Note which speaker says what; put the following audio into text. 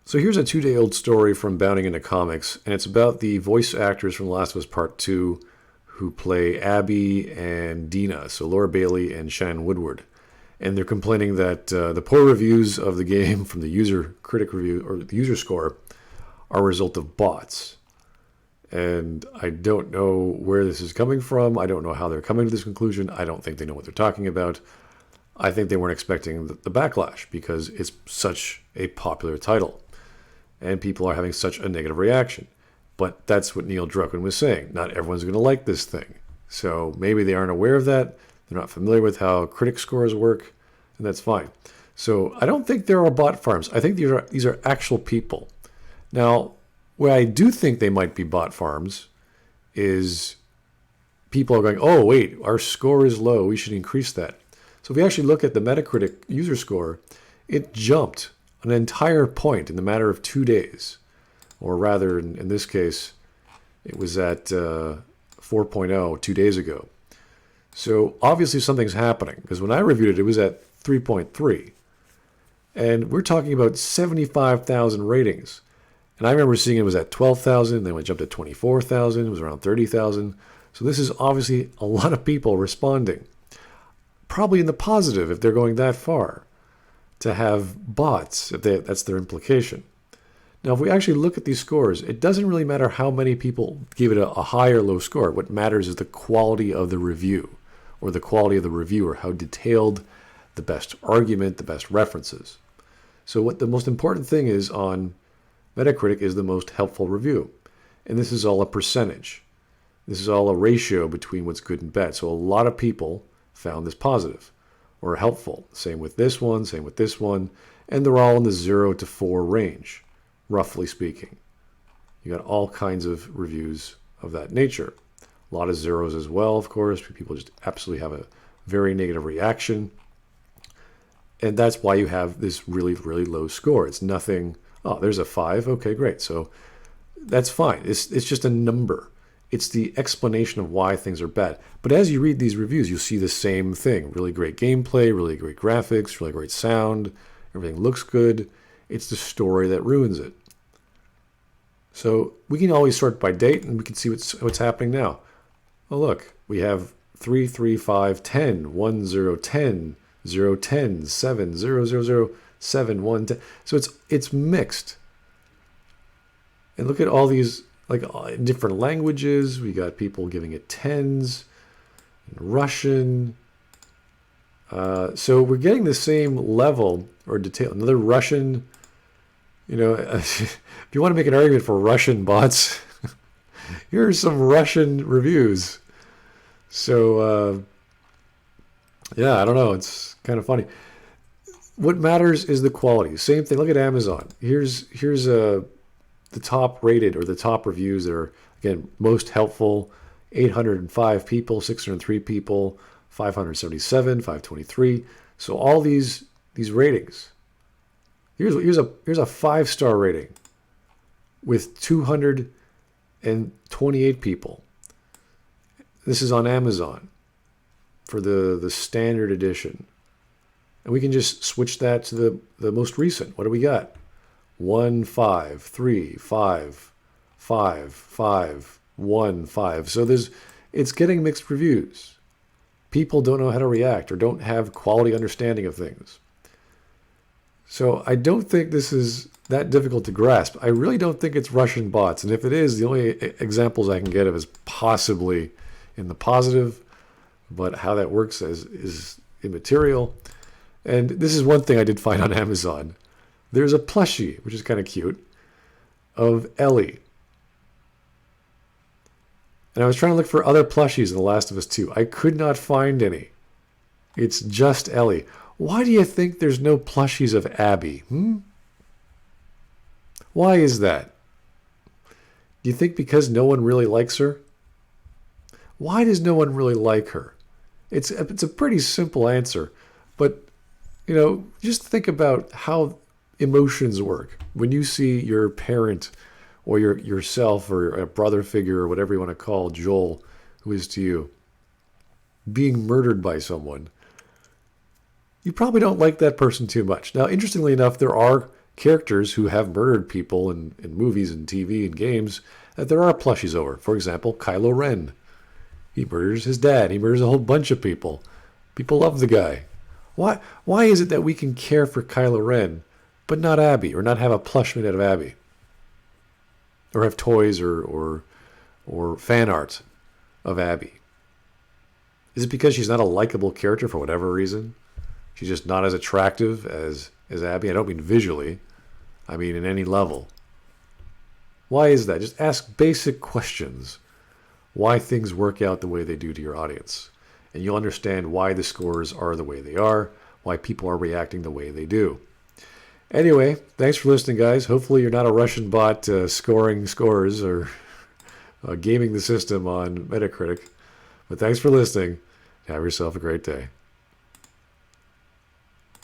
Speaker 1: So here's a 2-day-old story from Bounding into Comics, and it's about the voice actors from Last of Us Part 2 who play Abby and Dina, so Laura Bailey and Shannon Woodward. And they're complaining that the poor reviews of the game from the user critic review, or the user score, are a result of bots. And I don't know where this is coming from. I don't know how they're coming to this conclusion. I don't think they know what they're talking about. I think they weren't expecting the backlash because it's such a popular title. And people are having such a negative reaction. But that's what Neil Druckmann was saying. Not everyone's going to like this thing. So maybe they aren't aware of that. They're not familiar with how critic scores work, and that's fine. So I don't think there are bot farms. I think these are actual people. Now, where I do think they might be bot farms is people are going, oh, wait, our score is low. We should increase that. So if we actually look at the Metacritic user score, it jumped an entire point in the matter of 2 days. Or rather, in this case, it was at 4.0 2 days ago. So obviously something's happening, because when I reviewed it, it was at 3.3. And we're talking about 75,000 ratings. And I remember seeing it was at 12,000, then it jumped to 24,000, it was around 30,000. So this is obviously a lot of people responding. Probably in the positive if they're going that far, to have bots, if that's their implication. Now, if we actually look at these scores, it doesn't really matter how many people give it a high or low score. What matters is the quality of the review, or the quality of the reviewer, how detailed, the best argument, the best references. So what the most important thing is on Metacritic is the most helpful review. And this is all a percentage. This is all a ratio between what's good and bad. So a lot of people found this positive or helpful. Same with this one, same with this one. And they're all in the 0 to 4 range, roughly speaking. You got all kinds of reviews of that nature. A lot of zeros as well, of course. People just absolutely have a very negative reaction. And that's why you have this really, really low score. It's nothing, oh, there's a 5. Okay, great. So that's fine. It's just a number. It's the explanation of why things are bad. But as you read these reviews, you'll see the same thing. Really great gameplay, really great graphics, really great sound. Everything looks good. It's the story that ruins it. So we can always sort by date, and we can see what's happening now. Oh, look, we have 3, 3, 5, 10, 1, 0, 10, 0, 10, 7, 0, 0, 0, 7, 1, 10. So it's mixed. And look at all these, like in different languages. We got people giving it 10s, in Russian. So we're getting the same level or detail. Another Russian, if you want to make an argument for Russian bots, here are some Russian reviews. So, yeah, I don't know. It's kind of funny. What matters is the quality. Same thing. Look at Amazon. Here's the top rated or the top reviews that are, again, most helpful. 805 people, 603 people, 577, 523. So all these ratings. Here's a 5-star rating with 228 people. This is on Amazon for the standard edition. And we can just switch that to the most recent. What do we got? 1, 5, 3, 5, 5, 5, 1, 5. So it's getting mixed reviews. People don't know how to react or don't have quality understanding of things. So I don't think this is that difficult to grasp. I really don't think it's Russian bots. And if it is, the only examples I can get of is possibly in the positive. But how that works is immaterial. And this is one thing I did find on Amazon. There's a plushie, which is kind of cute, of Ellie. And I was trying to look for other plushies in The Last of Us 2. I could not find any. It's just Ellie. Why do you think there's no plushies of Abby? Why is that? Do you think because no one really likes her? Why does no one really like her? It's a pretty simple answer. But, just think about how emotions work. When you see your parent or yourself or a brother figure or whatever you want to call Joel, who is to you, being murdered by someone, you probably don't like that person too much. Now, interestingly enough, there are characters who have murdered people in movies and TV and games that there are plushies over. For example, Kylo Ren. He murders his dad. He murders a whole bunch of people. People love the guy. Why is it that we can care for Kylo Ren, but not Abby, or not have a plush made out of Abby? Or have toys or fan art of Abby? Is it because she's not a likable character for whatever reason? She's just not as attractive as Abby? I don't mean visually. I mean in any level. Why is that? Just ask basic questions. Why things work out the way they do to your audience. And you'll understand why the scores are the way they are, why people are reacting the way they do. Anyway, thanks for listening, guys. Hopefully you're not a Russian bot scoring scores or gaming the system on Metacritic. But thanks for listening. Have yourself a great day.